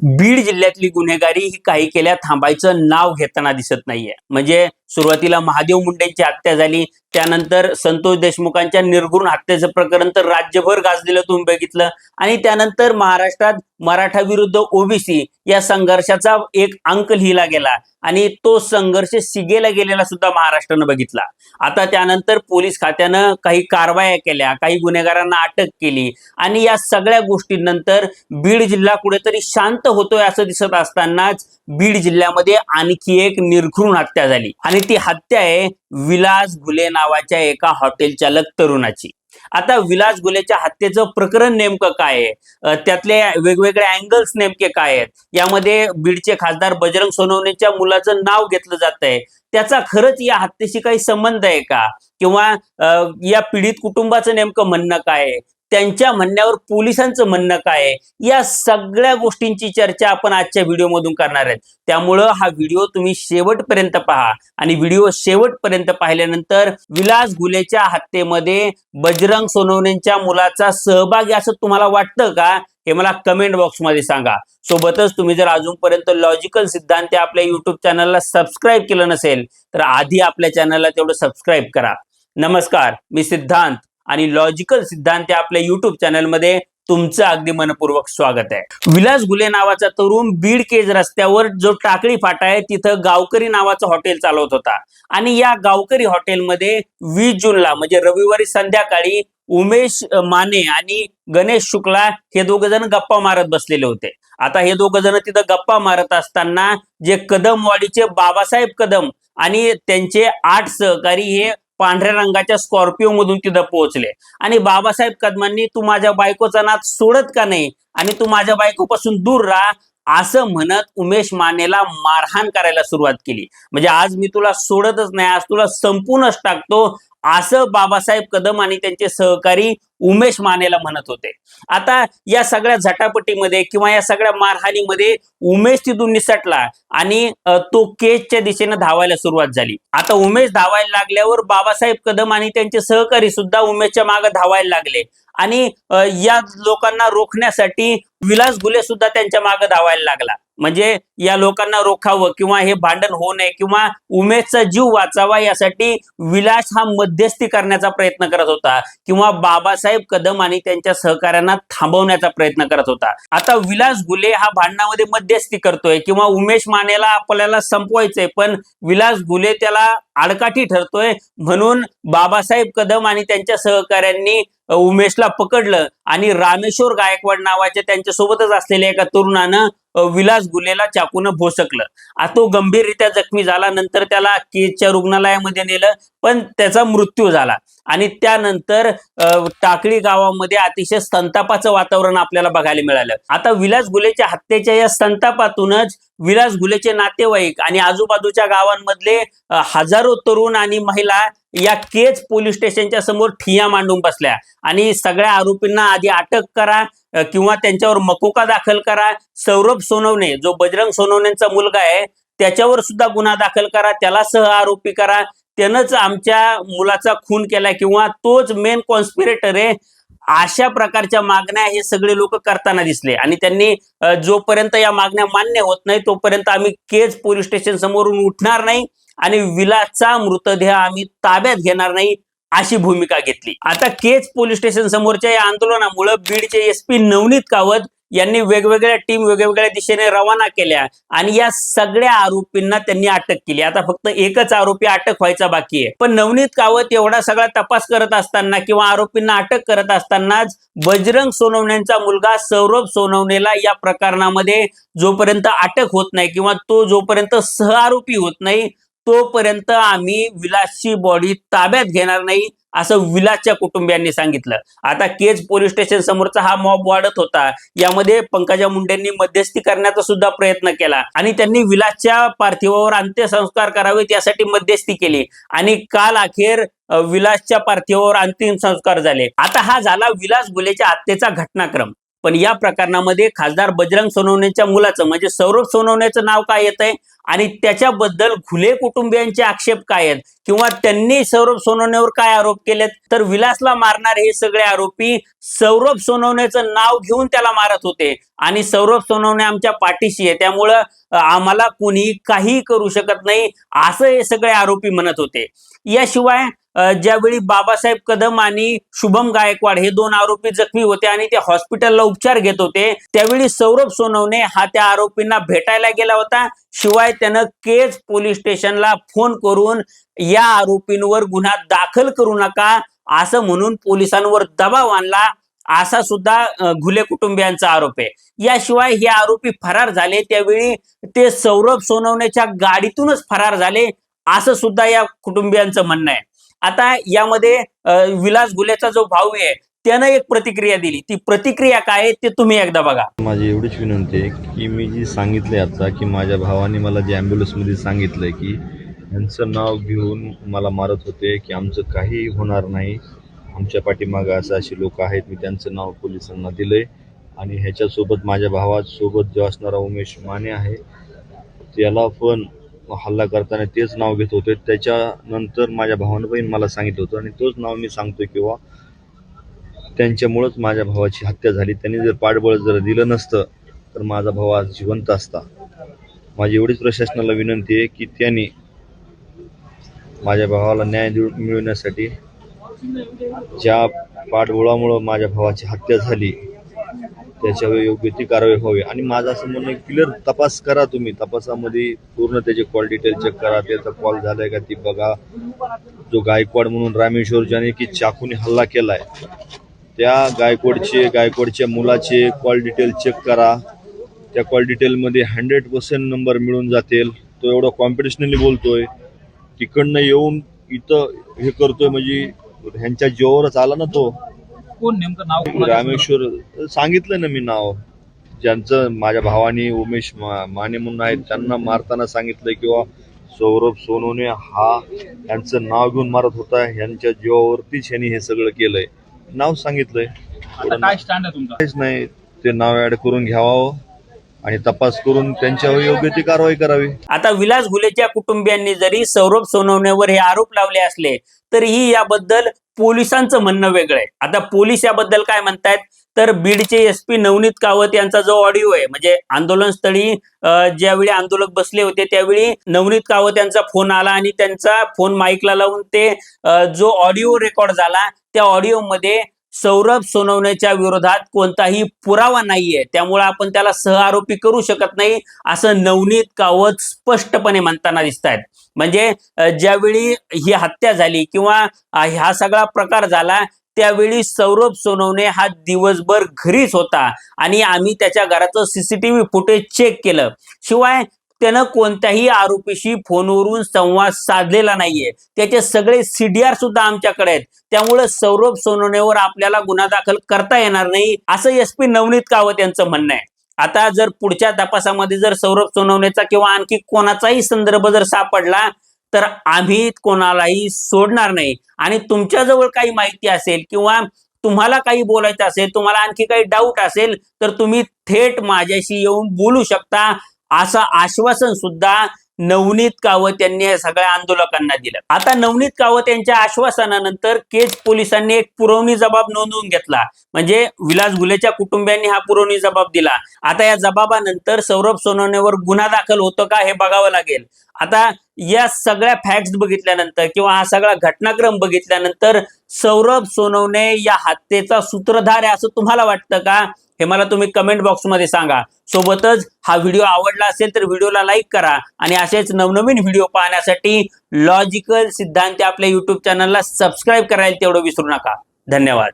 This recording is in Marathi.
बीड जिल्ह्यातली गुन्हेगारी ही काही केल्या थांबायचं नाव घेताना दिसत नाहीये। म्हणजे सुरुवातीला महादेव मुंडेंची हत्या झाली, त्यानंतर संतोष देशमुखांच्या निर्घृण हत्येचं प्रकरण तर राज्यभर गाजलेलं तुम्ही बघितलं, आणि त्यानंतर महाराष्ट्रात मराठा विरुद्ध ओबीसी या संघर्षाचा एक अंक लिहिला गेला आणि तो संघर्ष शिगेला गेलेला सुद्धा महाराष्ट्रानं बघितला। आता त्यानंतर पोलीस खात्यानं काही कारवाया केल्या, काही गुन्हेगारांना अटक केली आणि या सगळ्या गोष्टींनंतर बीड जिल्हा कुठेतरी शांत होतोय असं दिसत असतानाच बीड जिल्ह्यामध्ये आणखी एक निर्घृण हत्या झाली आणि ती हत्या आहे विलास घुले नावाच्या एका हॉटेल चालक तरुणाची। आता विलास घुलेच्या हत्येचं प्रकरण नेमकं काय आहे, त्यातले वेगवेगळे अँगल्स नेमके काय आहेत, यामध्ये बीडचे खासदार बजरंग सोनवणेच्या मुलाचं नाव घेतलं जात आहे, त्याचा खरंच या हत्येशी काही संबंध आहे का, किंवा या पीडित कुटुंबाचं नेमकं म्हणणं काय आहे, त्यांच्या म्हणण्यावर पोलिसांचं म्हणणं काय आहे, या सगळ्या गोष्टींची चर्चा आपण आजच्या व्हिडिओमधून करणार आहेत। त्यामुळं हा व्हिडिओ तुम्ही शेवटपर्यंत पहा आणि व्हिडिओ शेवटपर्यंत पाहिल्यानंतर विलास घुलेच्या हत्येमध्ये बजरंग सोनवणेंच्या मुलाचा सहभाग असं तुम्हाला वाटतं का, हे मला कमेंट बॉक्समध्ये सांगा। सोबतच तुम्ही जर अजूनपर्यंत लॉजिकल सिद्धांत आपल्या युट्यूब चॅनलला सबस्क्राईब केलं नसेल तर आधी आपल्या चॅनलला तेवढं सबस्क्राईब करा। नमस्कार, मी सिद्धांत आणि लॉजिकल सिद्धांत आपल्या युट्यूब चॅनलमध्ये तुमचं अगदी मनपूर्वक स्वागत आहे। विलास घुले नावाचा तरुण बीड केज रस्त्यावर जो टाकळी फाटा आहे तिथं गावकरी नावाचं हॉटेल चालवत होता आणि या गावकरी हॉटेलमध्ये 20 जूनला म्हणजे रविवारी संध्याकाळी उमेश माने आणि गणेश शुक्ला हे दोघ जण गप्पा मारत बसलेले होते। आता हे दोघ जण तिथं गप्पा मारत असताना जे कदमवाडीचे बाबासाहेब कदम आणि त्यांचे 8 सहकारी हे पांढऱ्या रंगाच्या स्कॉर्पिओ मधून तिथं पोहोचले आणि बाबासाहेब कदमांनी तू माझ्या बायकोचा नाद सोडत का नाही आणि तू माझ्या बायकोपासून दूर राहा असं म्हणत उमेश मानेला मारहाण करायला सुरुवात केली। म्हणजे आज मी तुला सोडतच नाही, आज तुला संपूर्णच टाकतो असं बाबासाहेब कदम आणि त्यांचे सहकारी उमेश मानेला म्हणत होते। आता या सगळ्या झटापटीमध्ये किंवा या सगळ्या मारहाणीमध्ये उमेश तिथून निसटला आणि तो केजच्या दिशेने धावायला सुरुवात झाली। आता उमेश धावायला लागल्यावर बाबासाहेब कदम आणि त्यांचे सहकारी सुद्धा उमेशच्या मागे धावायला लागले आणि या लोकांना रोखण्यासाठी विलास घुले सुद्धा त्यांच्या मागे धावायला लागला। म्हणजे या लोकांना रोखावं किंवा हे भांडण होऊ नये किंवा उमेशचा जीव वाचावा यासाठी विलास हा मध्यस्थी करण्याचा प्रयत्न करत होता किंवा बाबासाहेब कदम आणि त्यांच्या सहकाऱ्यांना थांबवण्याचा प्रयत्न करत होता। आता विलास घुले हा भांडणामध्ये मध्यस्थी करतोय किंवा उमेश मानेला आपल्याला संपवायचंय, पण विलास घुले त्याला आडकाठी ठरतोय, म्हणून बाबासाहेब कदम आणि त्यांच्या सहकाऱ्यांनी उमेशला पकडलं आणि रामेश्वर गायकवाड नावाच्या त्यांच्या सोबतच असलेल्या एका तरुणानं विलास घुलेला चाकून भोसकलं। तो गंभीररित्या जखमी झाला, नंतर त्याला केजच्या रुग्णालयामध्ये नेलं पण त्याचा मृत्यू झाला आणि त्यानंतर टाकळी गावामध्ये अतिशय संतापाचं वातावरण आपल्याला बघायला मिळालं। आता विलास घुलेच्या हत्येच्या या संतापातूनच विलास घुलेचे नातेवाईक आणि आजूबाजूच्या गावांमधले हजारो तरुण आणि महिला या केज पोलीस स्टेशनच्या समोर ठिय्या मांडून बसल्या आणि सगळ्या आरोपींना आधी अटक करा किंवा त्यांच्यावर मकोका दाखल करा। सौरभ सोनवणे जो बजरंग सोनवणेंचा मुलगा आहे त्याच्यावर सुद्धा गुन्हा दाखल करा, त्याला सह आरोपी करा, त्यानंच आमच्या मुलाचा खून केला किंवा तोच मेन कॉन्स्पिरेटर आहे, अशा प्रकारच्या मागण्या हे सगळे लोक करताना दिसले। आणि त्यांनी जोपर्यंत या मागण्या मान्य होत नाही तोपर्यंत आम्ही केज पोलीस स्टेशन समोरून उठणार नाही आणि विलासचा मृतदेह आम्ही ताब्यात घेणार नाही अशी भूमिका घेतली। आता केज पोलीस स्टेशन समोरच्या या आंदोलनामुळे बीडचे एसपी नवनीत कावत यांनी वेगवेगळ्या टीम वेगवेगळ्या दिशेने रवाना केल्या आणि या सगळ्या आरोपींना त्यांनी अटक केली। आता फक्त एकच आरोपी अटक व्हायचा बाकी आहे, पण नवनीत कावत एवढा सगळा तपास करत असताना किंवा आरोपींना अटक करत असतानाच बजरंग सोनवणेंचा मुलगा सौरभ सोनवणेला या प्रकरणामध्ये जोपर्यंत अटक होत नाही किंवा तो जोपर्यंत सह आरोपी होत नाही तोपर्यंत आम्ही विलासची बॉडी ताब्यात घेणार नाही असं विलासच्या कुटुंबियांनी सांगितलं। आता केज पोलीस स्टेशन समोरचा हा मॉब वाढत होता, यामध्ये पंकजा मुंडेंनी मध्यस्थी करण्याचा सुद्धा प्रयत्न केला आणि त्यांनी विलासच्या पार्थिवावर अंत्यसंस्कार करावेत यासाठी मध्यस्थी केली आणि काल अखेर विलासच्या पार्थिवावर अंतिम संस्कार झाले। आता हा झाला विलास घुलेच्या हत्येचा घटनाक्रम। पण या प्रकरणामध्ये खासदार बजरंग सोनवणेच्या मुलाचं म्हणजे सौरभ सोनवणेचं नाव काय येतंय आणि त्याच्याबद्दल घुले कुटुंबियांचे आक्षेप काय आहेत किंवा त्यांनी सौरभ सोनवणेवर काय आरोप केलेत, तर विलासला मारणारे हे सगळे आरोपी सौरभ सोनवणेचं नाव घेऊन त्याला मारत होते आणि सौरभ सोनवणे आमच्या पाठीशी आहे, त्यामुळं आम्हाला कुणी काही करू शकत नाही असं हे सगळे आरोपी म्हणत होते. याशिवाय ज्यावेळी बाबासाहेब कदम आणि शुभम गायकवाड हे दोन आरोपी जखमी होते आणि ते हॉस्पिटलला उपचार घेत होते, त्यावेळी सौरभ सोनवणे हा त्या आरोपींना भेटायला गेला होता. शिवाय त्यानं केज पोलीस स्टेशनला फोन करून या आरोपींवर गुन्हा दाखल करू नका असं म्हणून पोलिसांवर दबाव आणला, असा सुद्धा घुले कुटुंबियांचा आरोप आहे. याशिवाय हे आरोपी फरार झाले त्यावेळी ते सौरभ सोनवणेच्या गाडीतूनच फरार झाले असं सुद्धा या कुटुंबियांचं म्हणणं आहे. आता यामध्ये विलास घुलेचा जो भाऊ आहे त्यानं एक प्रतिक्रिया दिली, ती प्रतिक्रिया काय आहे ते तुम्ही एकदा बघा. माझी एवढीच विनंती आहे की मी जी सांगितले आता की माझ्या भावाने मला जे ॲम्ब्युलन्समध्ये सांगितलंय की यांचं नाव घेऊन मला मारत होते की आमचं काही होणार नाही, आमच्या पाठीमागं असे लोक आहेत, मी त्यांचं नाव पोलिसांना दिलंय आणि ह्याच्यासोबत माझ्या भावासोबत जो असणारा उमेश माने आहे त्याला पण हल्ला करताना तेच नाव घेत होते. त्याच्यानंतर माझ्या भावानं पण मला सांगितलं होतं आणि तोच नाव मी सांगतोय किंवा त्यांच्यामुळंच माझ्या भावाची हत्या झाली. त्यांनी जर पाठबळ जर दिलं नसतं तर माझा भाव आज जिवंत असता. माझी एवढीच प्रशासनाला विनंती आहे की त्यांनी माझ्या भावाला न्याय मिळवण्यासाठी ज्या पाठबळामुळं माझ्या भावाची हत्या झाली त्याच्यावर योग्य ती कारवाई व्हावी. आणि माझं असं म्हणणं क्लिअर तपास करा, तुम्ही तपासामध्ये पूर्ण त्याचे कॉल डिटेल चेक करा, त्याचा कॉल झालाय का ती बघा. जो गायकवाड म्हणून रामेश्वर ज्याने की चाकूने हल्ला केलाय त्या गायकवाडच्या मुलाचे कॉल डिटेल चेक करा. त्या कॉल डिटेलमध्ये 100% नंबर मिळून जातील. तो एवढा कॉम्पिटिशनली बोलतोय, तिकडनं येऊन इथं हे करतोय म्हणजे ह्यांच्या जीवावरच आला ना तो. कोण नेमकं नाव? रामेश्वर सांगितलं ना मी नाव, ज्यांचं माझ्या भावानी उमेश माने म्हणून आहेत त्यांना मारताना सांगितलंय किंवा सौरभ सोनवणे हा यांचं नाव घेऊन मारत होता, ह्यांच्या जीवावरतीच ह्यांनी हे सगळं केलंय, नाव सांगितलंय. काय स्टँड आहे तुमचा? काहीच नाही, ते नाव ऍड करून घ्यावं आणि तपास करून त्यांच्यावर योग्य ती कारवाई करावी. आता विलास घुलेच्या कुटुंबियांनी जरी सौरभ सोनवणेवर हे आरोप लावले असले तरीही याबद्दल पोलिसांचं म्हणणं वेगळं आहे. आता पोलीस याबद्दल काय म्हणतायत, तर बीडचे SP नवनीत कावत यांचा जो ऑडिओ आहे म्हणजे आंदोलनस्थळी ज्यावेळी आंदोलक बसले होते त्यावेळी नवनीत कावत यांचा फोन आला आणि त्यांचा फोन माईकला लावून ते जो ऑडिओ रेकॉर्ड झाला त्या ऑडिओमध्ये सौरभ सोनवणेच्या विरोधात कोणताही पुरावा नाहीये, त्यामुळे आपण त्याला सहआरोपी करू शकत नाही असं नवनीत कावत स्पष्टपणे म्हणताना दिसत आहेत. म्हणजे ज्यावेळी ही हत्या झाली किंवा हा सगळा प्रकार झाला त्यावेळी सौरभ सोनवणे हा दिवसभर घरीच होता आणि आम्ही त्याच्या घराचं CCTV फुटेज चेक केलं. शिवाय त्यानं कोणत्याही आरोपीशी फोनवरून संवाद साधलेला नाहीये, त्याचे सगळे CDR सुद्धा आमच्याकडे आहेत, त्यामुळे सौरभ सोनवणेवर आपल्याला गुन्हा दाखल करता येणार नाही असं SP नवनीत कावत यांचं म्हणणं आहे. आता जर पुढच्या तपासामध्ये जर सौरभ सोनवणेचा किंवा आणखी कोणाचाही संदर्भ जर सापडला तर आम्ही कोणालाही सोडणार नाही आणि तुमच्याजवळ काही माहिती असेल किंवा तुम्हाला काही बोलायचं असेल, तुम्हाला आणखी काही डाऊट असेल तर तुम्ही थेट माझ्याशी येऊन बोलू शकता असं आश्वासन सुद्धा नवनीत कावत यांनी सगळ्या आंदोलकांना दिलं. आता नवनीत कावत यांच्या आश्वासनानंतर केज पोलिसांनी एक पुरवणी जबाब नोंदवून घेतला, म्हणजे विलास घुलेच्या कुटुंबियांनी हा पुरवणी जबाब दिला. आता या जबाबानंतर सौरभ सोनवणेवर गुन्हा दाखल होतो का हे बघावं लागेल. आता या सगळ्या फॅक्ट्स बघितल्यानंतर किंवा हा सगळा घटनाक्रम बघितल्यानंतर सौरभ सोनवणे या हत्येचा सूत्रधार आहे असं तुम्हाला वाटतं का, हे मला तुम्ही कमेंट बॉक्समध्ये सांगा. सोबतच हा व्हिडिओ आवडला असेल तर व्हिडिओला लाईक करा आणि असेच नवनवीन व्हिडिओ पाहण्यासाठी लॉजिकल सिद्धांत आपल्या YouTube चॅनलला सबस्क्राईब करायला तेवढं विसरू नका. धन्यवाद.